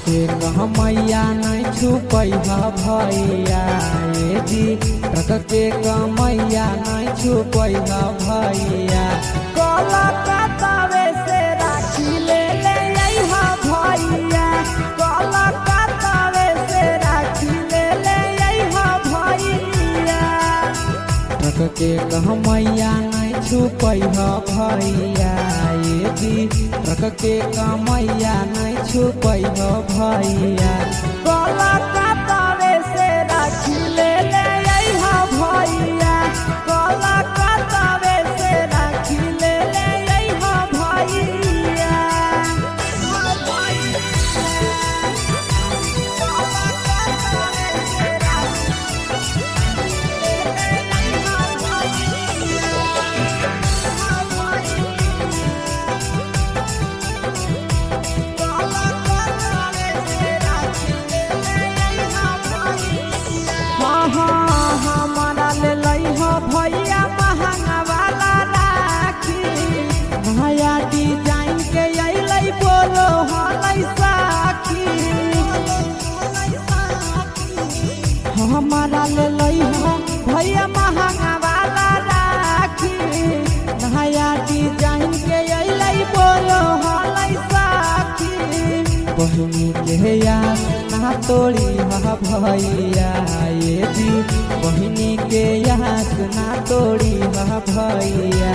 के मैया नहीं छुपैहा भैया ये जी रख के मैया नहीं छुपैहा भैया कलकत्तावे से राखी ले अइहा भैया कलकत्तावे से राखी ले अइहा भैया रख के मैया नहीं छुपैहा भैया ये जी रख के मैया नहीं छुपैहा भैया कलकत्तावे से राखी ले अइहा भैया कलकत्तावे से राखी ले अइहा भैया हमारा ले लइहा भैया महंगा वाला राखी नया डिजाइन के अइलै बोलो हलै साखी हमारा ले लइहा भैया महंगा वाला राखी नया डिजाइन के अइलै बोलो हलै साखी बहिनी के यार ना तोड़ी हा भैया ये जी बहिनी के यहाँ ना तोड़ी हा भैया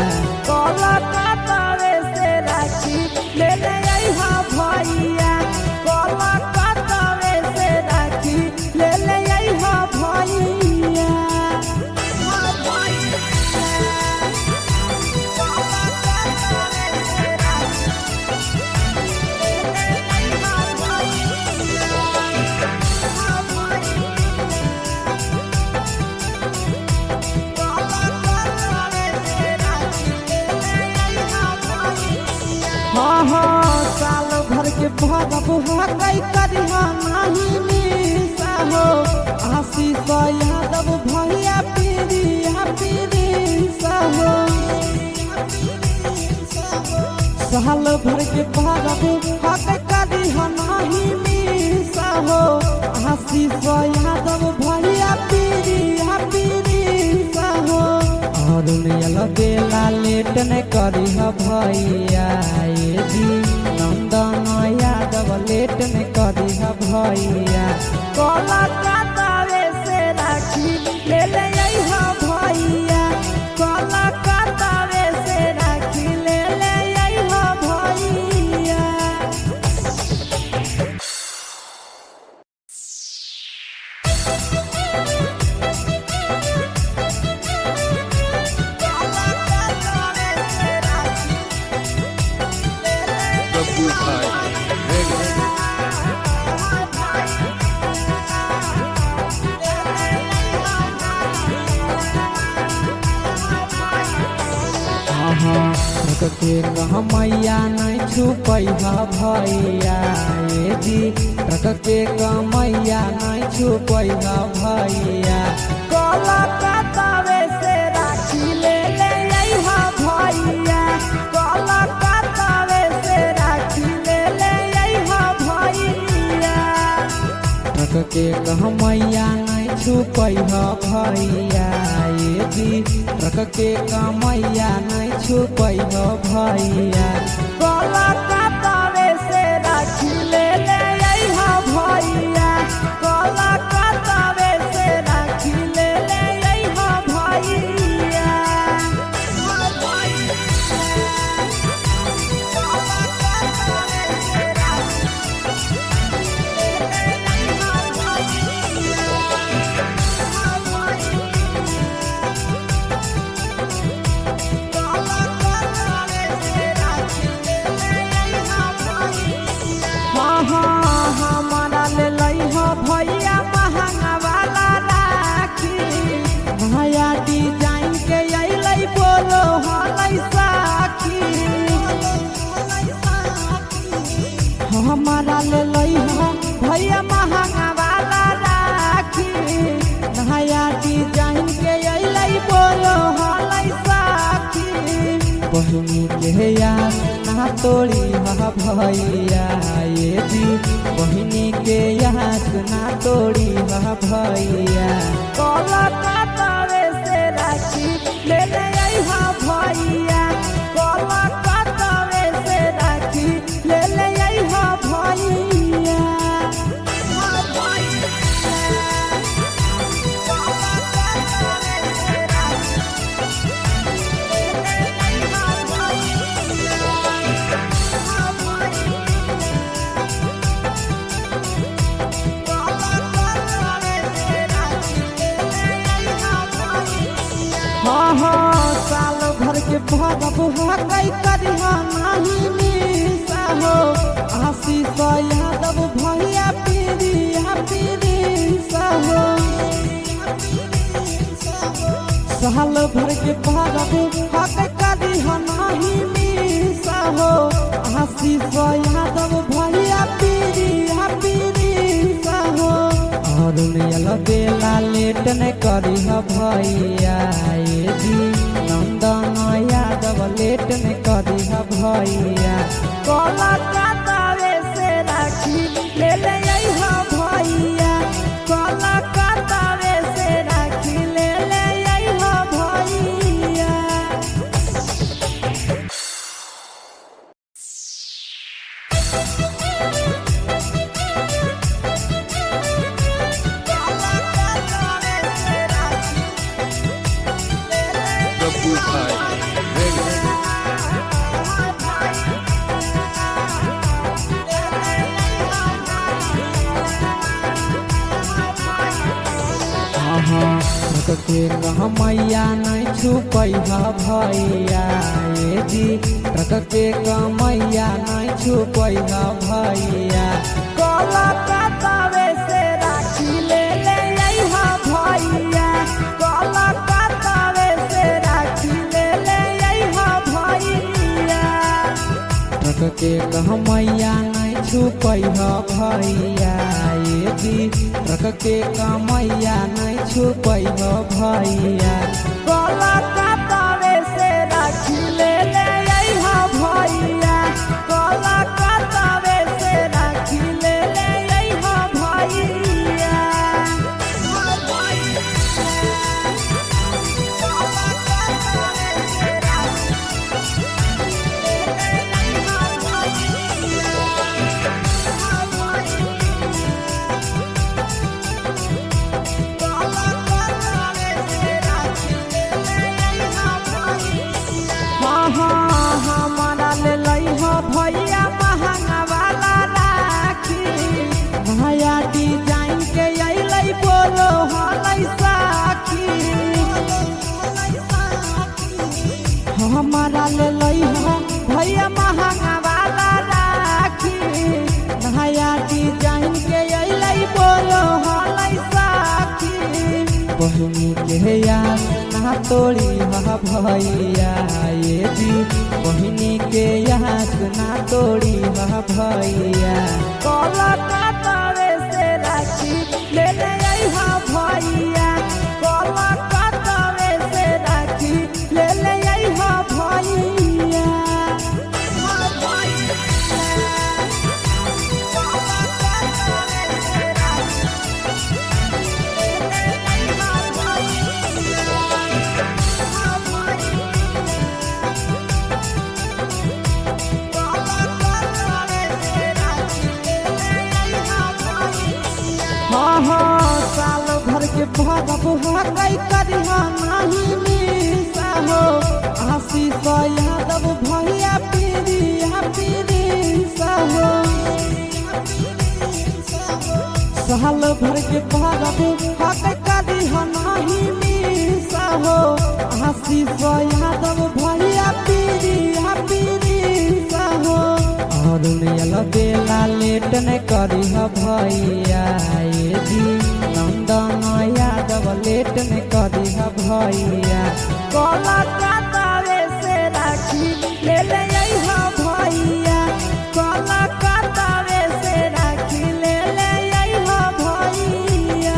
कलकत्तावे से राखी ले अइहा भैया कलकत्तावे से राखी ले अइहा भैया साल भर के भरब हकई करिहा नहीं मिसा हो आशीष यादव भैया पीरिया पीरिसा हो साल भर के भरब हकई करिहा नहीं मिसा हो आशीष यादव भैया पीरिया पीरिसा हो और बेला लेट न करी भैया ये जी नंदन यादव लेट न करी भैया कलकत्तावे से राखी ले अइहा भैया कलकत्तावे से राखी ले अइहा भैया के मैया नहीं छुपैहा भैया ये जी रख के मैया नहीं छुपैहा भैया कलकत्तावे से राखी ले अइहा भैया कलकत्तावे से राखी ले अइहा भैया रख के मैया नहीं छुपैहा भैया ये जी रख के मैया नहीं छुपैहा भैया कलकत्तावे से राखी ले अइहा भैया कलकत्तावे से राखी ले अइहा भैया कलकत्तावे से राखी ले अइहा तोड़ी हा भैया ये जी बहिनी के यहाँ ना तोड़ी हा भैया। कलकत्ता से राखी ले ले अइहा भैया, कलकत्ता से राखी ले ले अइहा भैया। हाँ साल भर के भरब हकई करिहा नहीं मिसा हो, आशीष यादव भैया पीरिया पीरिसा हो। साल भर के भरब हकई करिहा नहीं मिसा हो, आशीष यादव भैया पीरिया पीरिसा हो। अरुण बेला लेट न करी भैया ये जी नंदन यादव लेट न करी भैया। कलकत्ता से राखी ले ले अइहा भैया, कलकत्ता से राखी ले ले अइहा भैया। के मैया नहीं छुपैहा भैया ये जी ट्रक के मैया नहीं छुपैहा भैया। कलकत्ता से राखी ले ले अइहा भैया, कलकत्ता से राखी ले ले अइहा भैया। ट्रक के मैया नहीं छुपैहा भैया ये जी ट्रक के मैया नहीं छुपैहा भैया। कलकत्ता से राखी ले ले अइहा भैया, कलकत्ता से राखी ले ले अइहा भैया। हमारा ले लइहा भैया महंगा वाला राखी, नया डिजाइन के अइलै बोलो हलै साखी। हमारा ले लइहा भैया महंगा वाला राखी, नया डिजाइन के अइलै बोलो हलै साखी। बहिनी के याद ना तोड़ी हा भैया ये जी बहिनी के याद ना तोड़ी हा भैया। कलकत्ता से राखी ले ले अइहा भैया, कलकत्ता से राखी ले ले अइहा भैया। हाँ साल भर के भरब हकई करिहा नहीं मिसा हो, आशीष यादव भैया पीरिया पीरिसा हो। साल भर के भरब हकई करिहा नहीं मिसा हो, आशीष यादव भैया पीरिया पीरिसा हो। अरुण बेला लेट न करी भैया ये जी नंदन यादव लेट न करी भैया। कलकत्ता से राखी ले ले अइहा भैया, कलकत्ता से राखी ले ले अइहा भैया।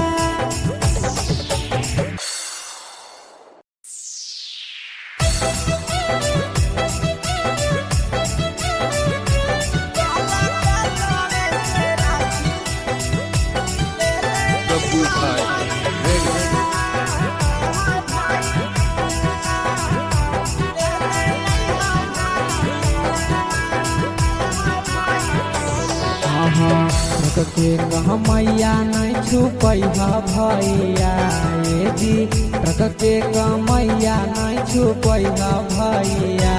के कमैया नहीं छुपै भैया ये जी ट्रक के कमैया नहीं छुपै भैया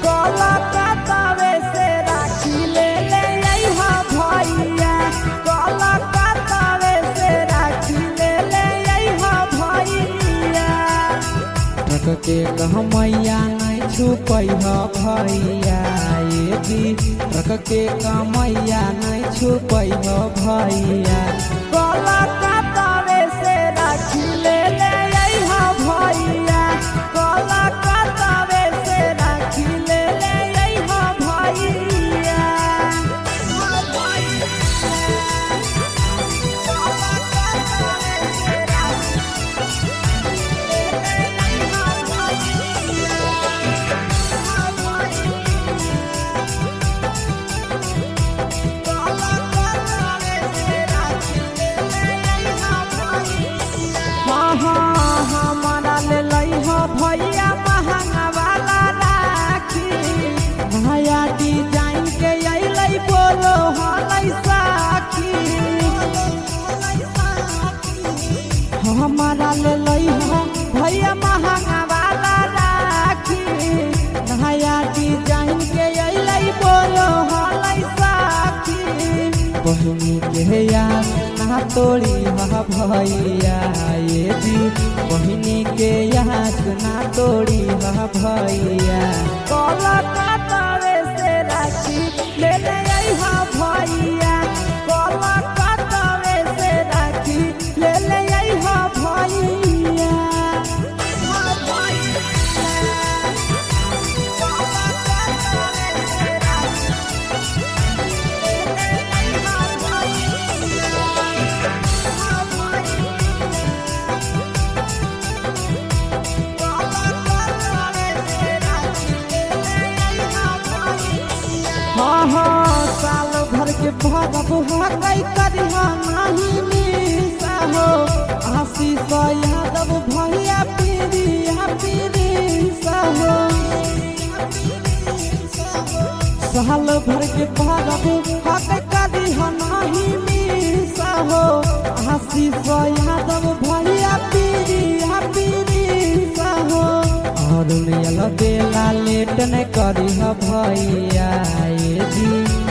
कलकत्तावे से राखी ले ले अइहा भैया कलकत्तावे से राखी ले ले अइहा भैया ट्रक के कमैया नहीं छुपै भैया ये जी ट्रक के कमैया नहीं छुपै भैया कलकत्तावे से राखी ले ले अइहा भैया कलकत्तावे से राखी ले ले अइहा भैया हमारा ले लइहा भैया महंगा वाला राखी नया डिजाइन के अइलै बोलो हलै साखी हमारा ले लइहा भैया महंगा वाला राखी नया डिजाइन के अइलै बोलो हलै साखी बहिनी के याद ना तोड़ी भैया ये जी बहिनी के याद ना तोड़ी भैया कलकत्तावे से राखी ले ले अइहा भैया कलकत्तावे से राखी ले ले अइहा भैया साल भर के भरब हकै करिहा नाही मिसा हो आशीष यादव भैया पीरिया हो साल भर के भरब हकै करिहा नाही मिसा हो आशीष यादव भैया पीरिया हो और बेला लेट न करी भैया ये जी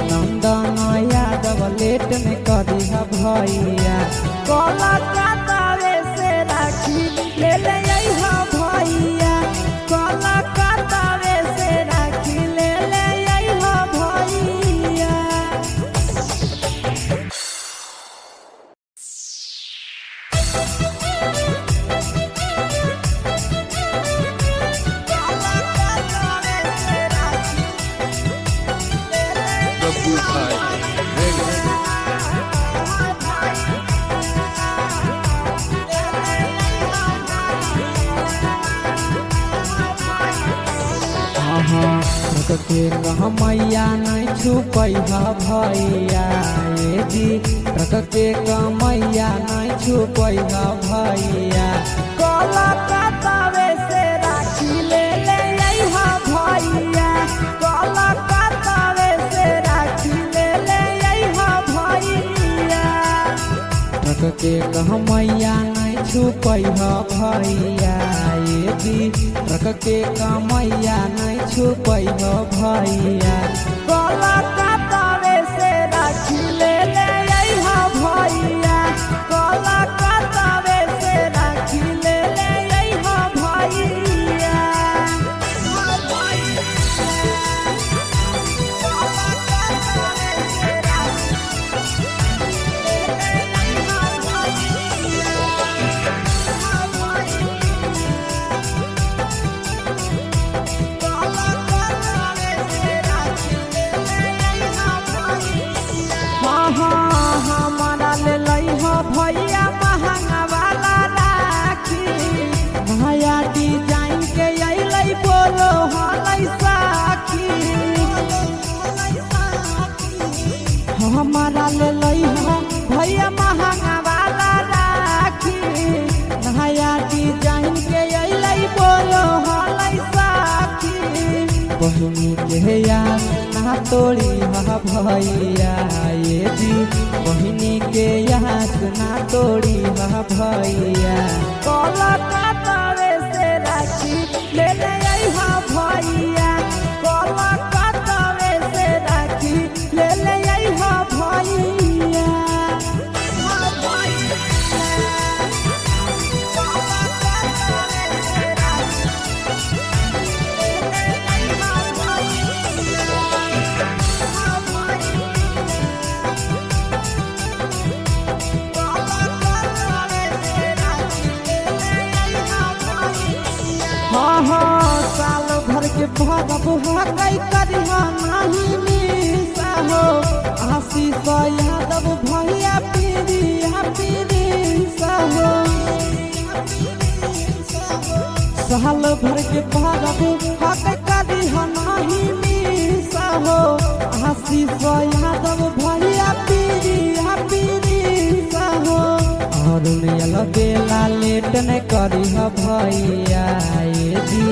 नंदन यादव लेट न करी भैया कलकत्तावे से राखी ले ले अइहा भैया कलकत्तावे से राखी ले ले अइहा भैया ट्रक के कमैया नहीं छुपै भैया ये जी ट्रक के कमैया नहीं छुपै भैया कलकत्तावे से राखी ले ले अइहा भैया कलकत्तावे से राखी ले ले अइहा भैया ट्रक के कमैया नहीं छुपै भैया ये जी ट्रक के कमैया नहीं छुपै भैया कलकत्तावे से राखी ले ले अइहा भैया कलकत्तावे से राखी ले ले अइहा भैया हमारा ले लइहा भैया महंगा वाला राखी नया डिजाइन के अइलै बोलो हलै साखी हमारा ले लइहा भैया महंगा वाला राखी नया डिजाइन के अइलै बोलो हलै साखी बहिनी के याद ना ना तोड़ी हा भैया ये जी बहिनी के यहाँ ना तोड़ी हा भैया। कोलकाता से राखी ले ले आई हा भैया, कोलकाता से राखी ले ले आई हा भैया। हाँ साल भर के भगब कई करिया नहीं मिसा हो, आशीष यादव भैया पीरिया पीरिसा हो। साल भर के भगब कई करिया नहीं मिसा हो, आशीष यादव भैया पीरिया पीरिसा हो। और बेला लेट न करी भैया ये जी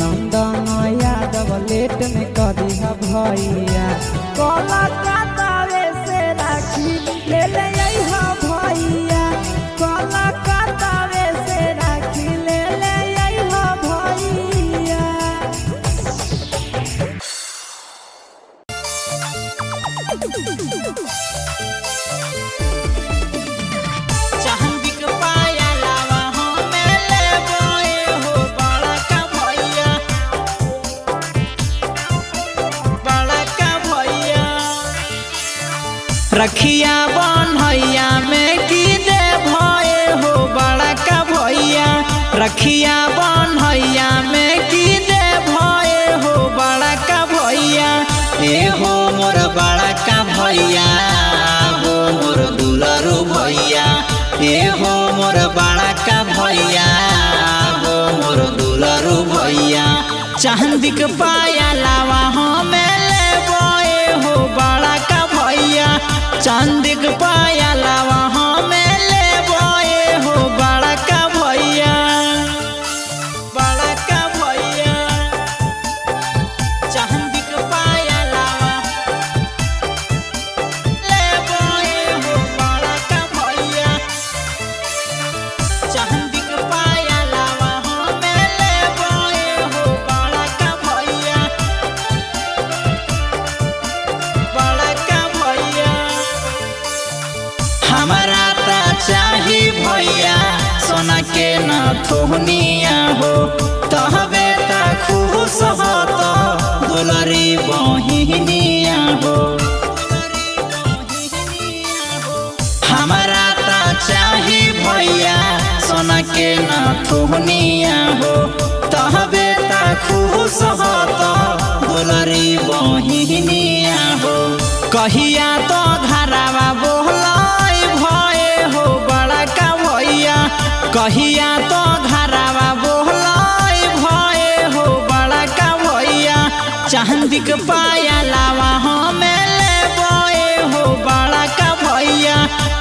नंदन यादव लेट न करी भैया। कोलकाता से राखी ले ले आई हा भैया, कोलकाता से राखी ले ले आई हा भैया। रखिया बन्हैया में की दे भये हो बड़ा का भैया, रखिया बन्हैया में की दे भये हो बड़ा का भैया। ए हो मोर बड़ा का भैया हो मोर दुलरू भैया, ए हो मोर बड़ा का भैया हो मोर दुलरू भैया। चांदी के पाया लावा हमें ले बोए हो बड़ा का भैया, चांदी के पाया लावा हमें ले बोए हो बड़ा का भैया, बड़ा का भैया। चांदी के पाया लावा ले बोए हो बड़ा का भैया, चांदी के पाया लावा हमें ले बोए हो बड़ा का भैया, बड़ा का भैया। हमारा ता चाही भैया सोना के न थोहनिया हो, तहबे ता खुश हो तो दुलरी बहिनिया हो। हमारा ता चाही भैया सोना के न थोहनिया हो, तहबे ता खुश हो तो दुलरी बहिनिया हो। कहिया तो घरावा बोलाई भये हो बड़ा का भैया, कहिया तो घरावा बोलाई भये हो बड़ा का भैया। चांदी के पाया लावा हमें ले बोए हो बड़ा का भैया,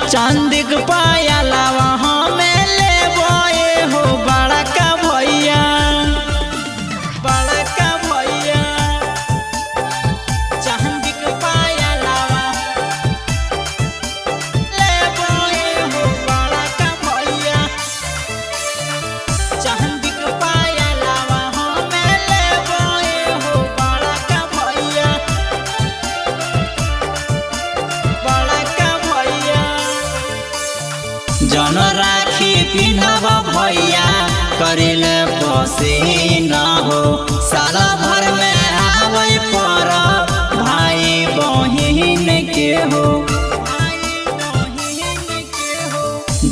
चांदी के पाया लावा हमें ले बोए हो बड़ा का भैया, बड़ा का भैया। चांदी के पाया लावा ले बोए हो बड़ा का भैया, चांदी के पाया लावा हमें ले बोए हो बड़ा का भैया, बड़ा का भैया। जन राखी पिन्हब भैया करिले पसीना हो, साल भर में आवे पर भाई बहिन के हो।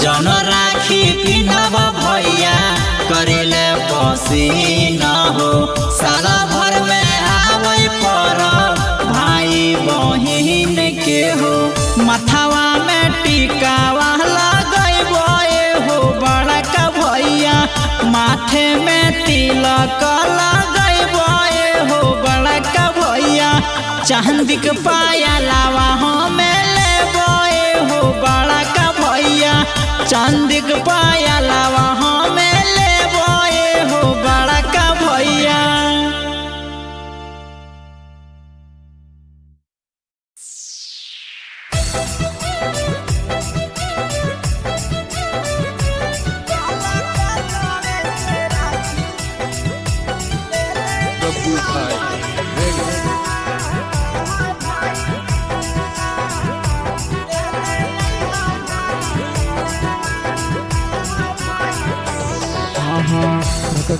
जन राखी पिन्हब भैया करिले पसीना हो, साल भर में आवे पर भाई बहिन के हो। मथवा में टिकावा लगैबे हो बड़ा का भैया, माथे में तिलक लगैबे हो बड़ा का भैया। चांदी के पाया लावा हमें ले बोए हो बड़ा का भैया, चांदी के पाया लावा हमें ले बोए हो बड़ा का भैया।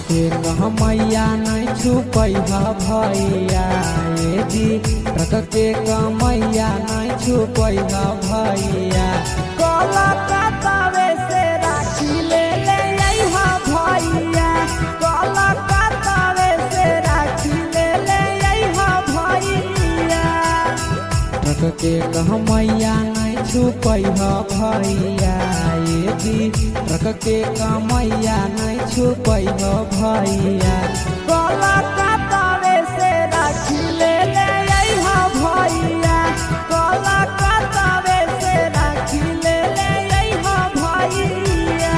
के कहमैया नहीं छुपै भैया ए जी ट्रक के कहमैया नहीं छुपै भैया कलकत्तावे से राखी ले ले अइहा भैया कलकत्तावे से राखी ले ले अइहा भैया ट्रक के कहमैया नहीं छुपै भैया ए जी ट्रक के कहमैया नहीं छुपै भैया कलकत्तावे से राखी ले ले अइहा भैया कलकत्तावे से राखी ले ले अइहा भैया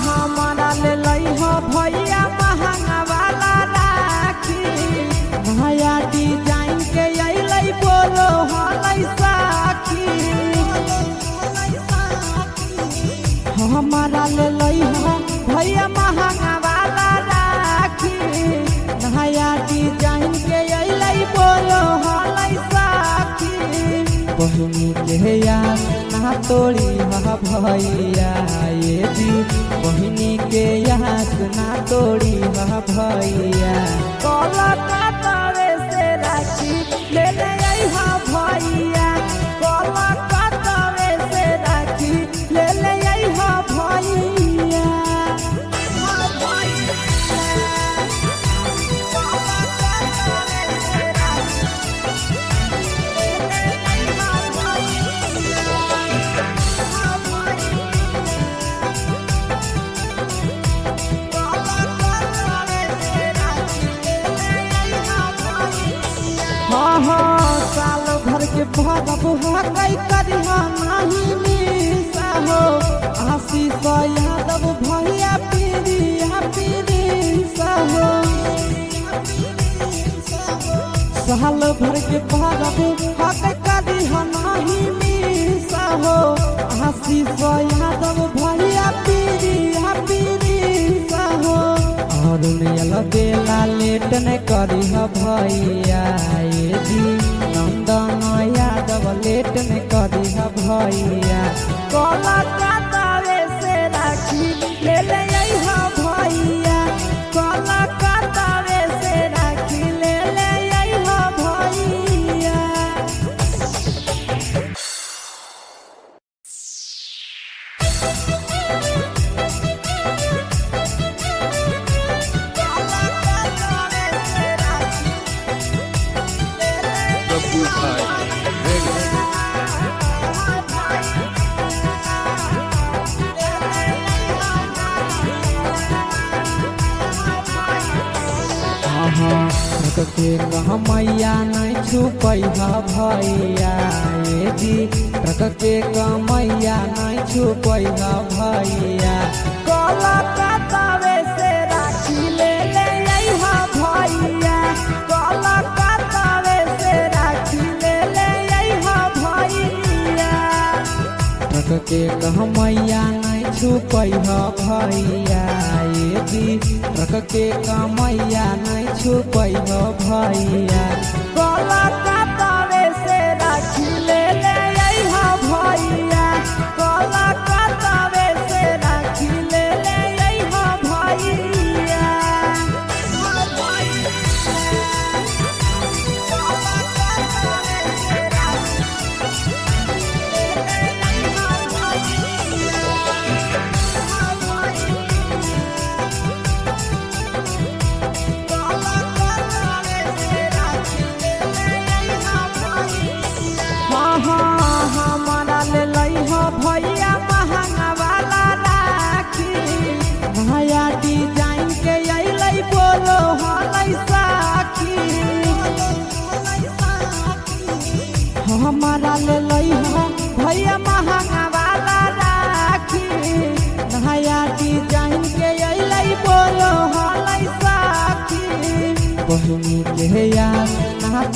हमारा ले लइहा भैया महंगा वाला राखी नया डिजाइन के अइलै बोलो हलै साखी हमारा ले लइहा भैया महंगा वाला राखी नया डिजाइन के अइलै बोलो हलै साखी बहिनी के यार ना तोड़ी भैया ये जी बहिनी के याद ना तोड़ी भैया कलकत्तावे से राखी ले ले अइहा भैया कलकत्तावे से राखी ले ले अइहा भैया साल भर के भरब हकई करिहा नहीं मिसा हो आशीष यादव भैया पीरिया पीरिसा हो साल भर के भरब हकई करिहा नहीं मिसा हो आशीष यादव भैया पीरिया पीरिसा हो और बेला लेट न करी भैया ये जी नंदन यादव लेट न करी भैया कलकत्तावे से राखी ले ले अइहा भैया कलकत्तावे से राखी ले ले अइहा भैया ट्रक के कहमैया नहीं छुपै भैया ये जी ट्रक के कहमैया नहीं छुपै भैया कलकत्तावे से राखी ले ले अइहा भैया कलकत्तावे से राखी ले ले अइहा भैया ट्रक के कहमैया नहीं छुपै भैया ये जी ट्रक के कहमैया नहीं छुपै भैया कलकत्तावे से राखी ले ले अइहा भैया कलकत्तावे से राखी ले ले अइहा भैया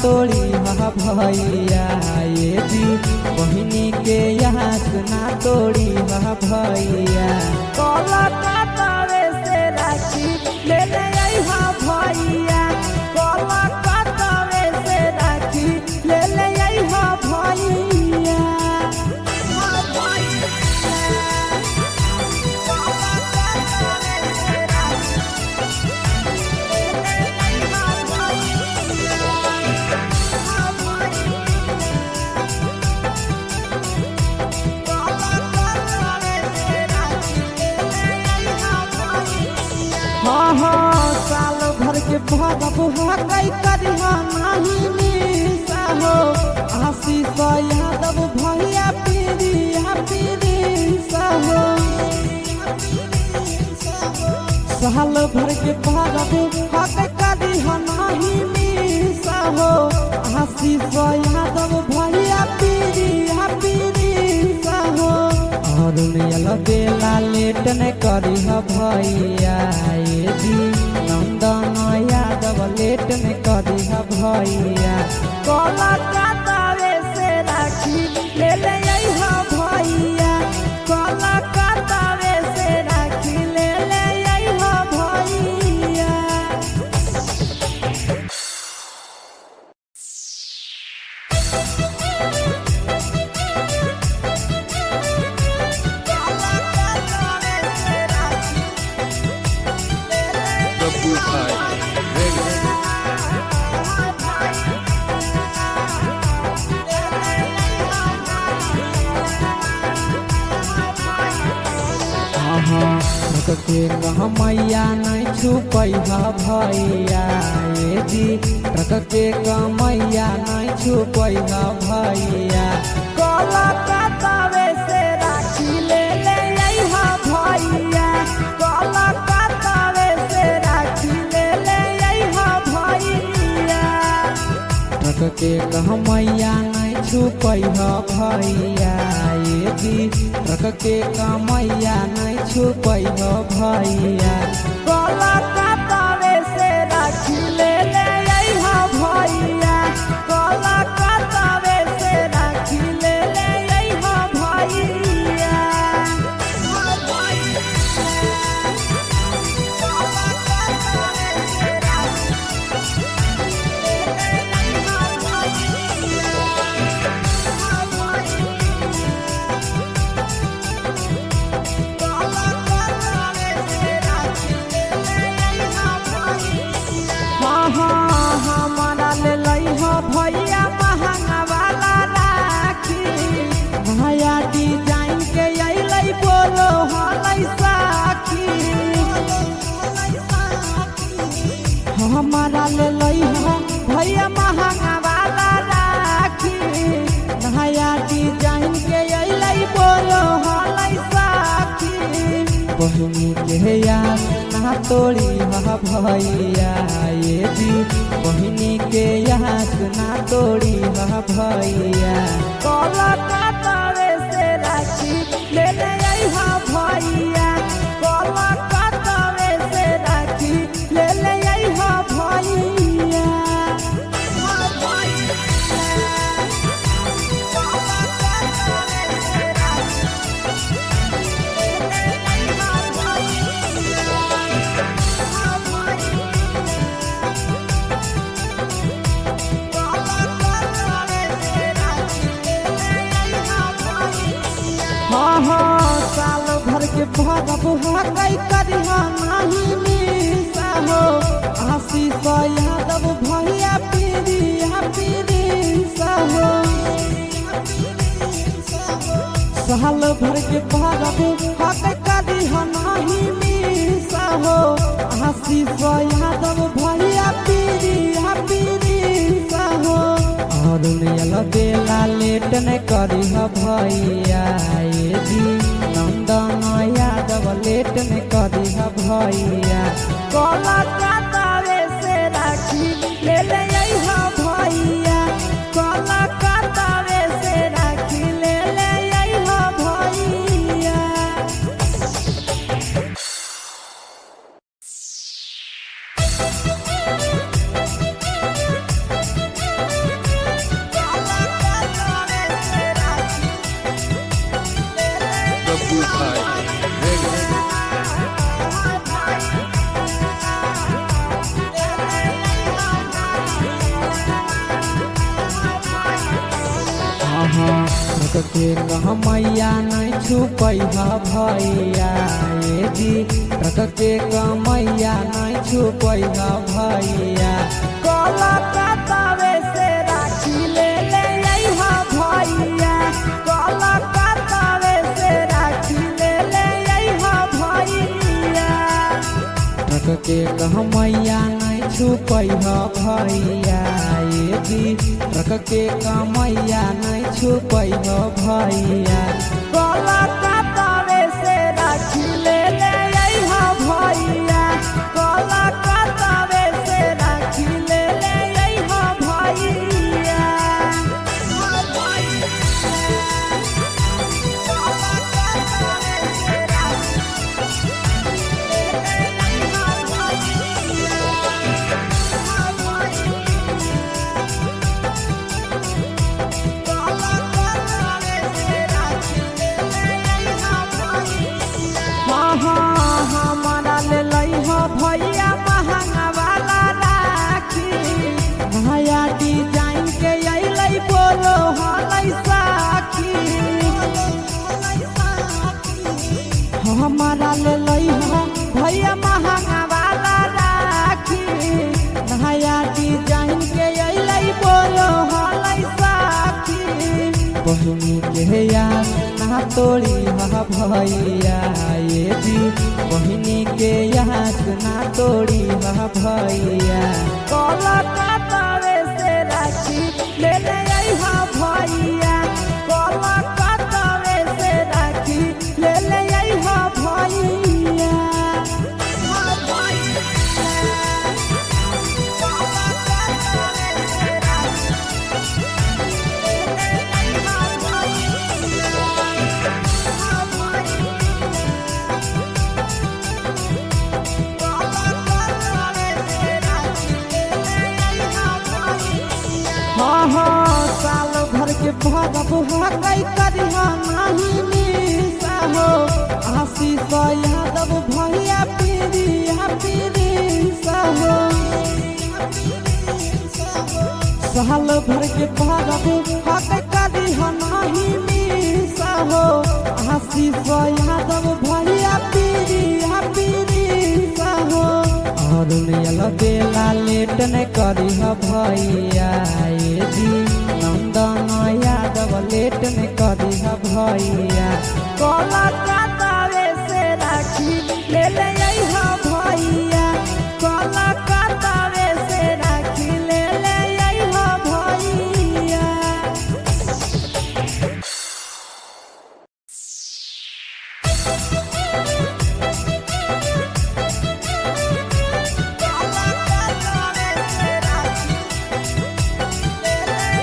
तोड़ी ह भैया ये जी बहिनी के यहाँ ना तोड़ी ह भैया कलकत्ता से राखी ले ले अइहा भैया कलकत्ता से राखी ले ले अइहा भैया हाँ साल भर के भगब कई करिहा नहीं मिसा हो आशीष यादव भैया पीरिया पीरिसा हो साल भर के भगब कई करिहा नहीं मिसा हो आशीष यादव भैया पीरिया पीरिसा हो अरुण बेला लेट न करी भैया ये जी नंदन यादव लेट न करी भैया कलकत्ता से राखी ले ले अइहा भैया कलकत्ता से राखी ले ले अइहा भैया के मैया नहीं छुपई भैया ये जी ट्रक के मैया नहीं छुपई भैया कलकत्ता से राखी ले ले अइहा भैया कलकत्ता से राखी ले ले अइहा भैया ट्रक के मैया नहीं छुपई भैया ये जी ट्रक के मैया नहीं छुपई भैया कलकत्ता से राखी ले ले अइहा भैया कलकत्ता से राखी ले ले अइहा भैया हमारा ले लइहा भैया महंगा वाला राखी भैया डिजाइन के अइलै बोलो हलै साखी हमारा ले लइहा भैया महंगा वाला राखी भैया डिजाइन के अइलै बोलो हलै साखी बहिनी के याद ना तोड़ी भैया ये जी बहिनी के याद ना तोड़ी भैया कलकत्ता से राखी ले ले अइहा भैया कलकत्ता से राखी ले ले अइहा भैया साल भर के भगब कई करिहा नहीं मिसा हो आशीष यादव भैया पीरिया पीरिसा हो साल भर के भगब कई करिहा नहीं मिसा हो आशीष यादव भैया पीरिया पीरिसा हो अरुण बेला लेट न करी भैया ये जी नंदन यादव लेट न करी भैया कलकत्ता से राखी ले ले अइहा भैया कलकत्ता से राखी ले ले अइहा भैया Babu Bhai, ready. के मैया नहीं छुपै भैया ये जी के मैया नहीं छुपै भैया कलकत्तावे से राखी ले अइहा भैया कलकत्तावे से राखी ले अइहा भैया के मैया नहीं छुपै भैया ये जी के मैया नहीं छुपै भैया कलकत्तावे से राखी ले अइहा भैया कलकत्तावे से राखी ले अइहा भैया भैया महंगा वाला राखी नया डिजाइन के अइलै बोलो हलै साखी हमारा ले भैया महंगा वाला राखी नया डिजाइन के अइलै बोलो हलै साखी बहिनी के याद ना तोड़ी भैया ये जी बहिनी के याद ना तोड़ी भैया कलकत्तावे से राखी ले अइहा भैया कलकत्तावे से राखी ले अइहा भैया साल भर के भरब हकई करिहा नहीं मिसा हो आशीष यादव भैया पीरिया पीरिसा हो साल भर के भरब हकई करिहा नहीं मिसा हो आशीष यादव भैया पीरिया पीरिसा हो और बेला लेट न करी भैया ये जी नंदन यादव लेट न करी भैया कलकत्तावे से राखी ले अइहा भैया कलकत्तावे से राखी ले अइहा भैया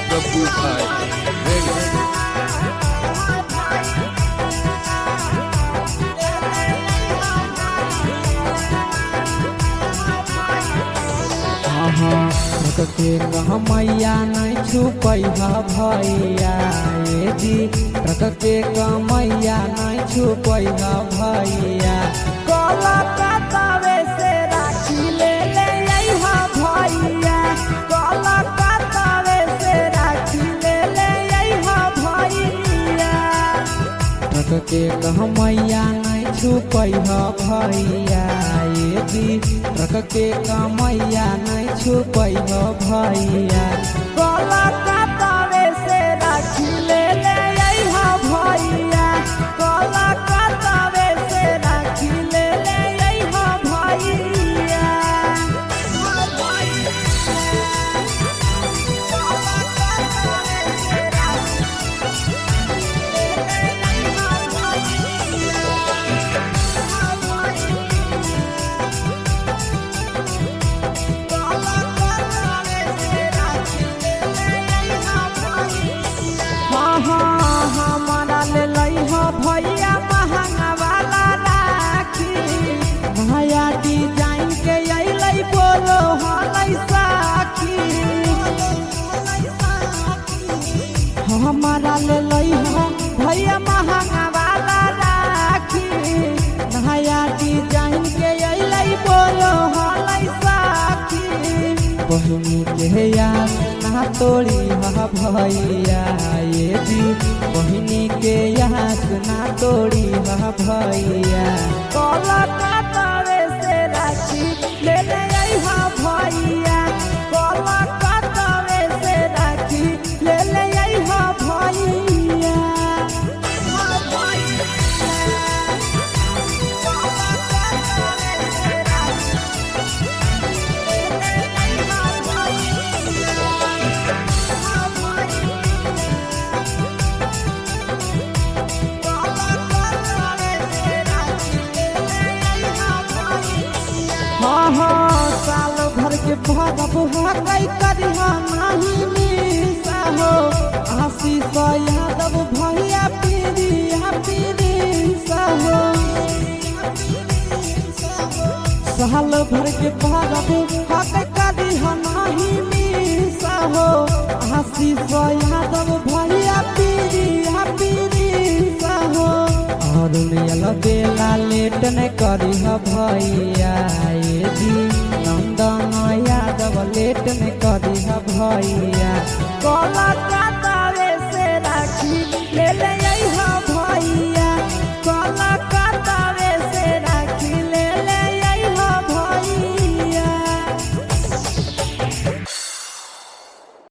Babu Bhai, ready. के मैया नहीं छुपै भैया ये जी के मैया नहीं छुपै भैया कलकत्तावे से राखी ले अइहा भैया कलकत्तावे से राखी ले अइहा भैया के मैया नहीं छुपै भैया ये जी के मैया नहीं छुपै भैया कलकत्तावे से राखी ले अइहा भैया कलकत्तावे से राखी ले अइहा भैया के यार ना तोड़ी हा भैया ये जी बहिनी के यार ना तोड़ी हा भैया कोलकाता से राखी ले ले आई हा भैया कोलकाता से राखी ले ले आई हा भैया साल भर के भरब हकई करिहा नाही मिसा हो आशीष यादव भैया पीरिया पीरिसा हो साल भर के भरब हकई करिहा नाही मिसा हो आशीष यादव भैया पीरिया पीरिसा हो और बेला लेट न करी हा भैया ये जी नंदन यादव लेट न करी हा भैया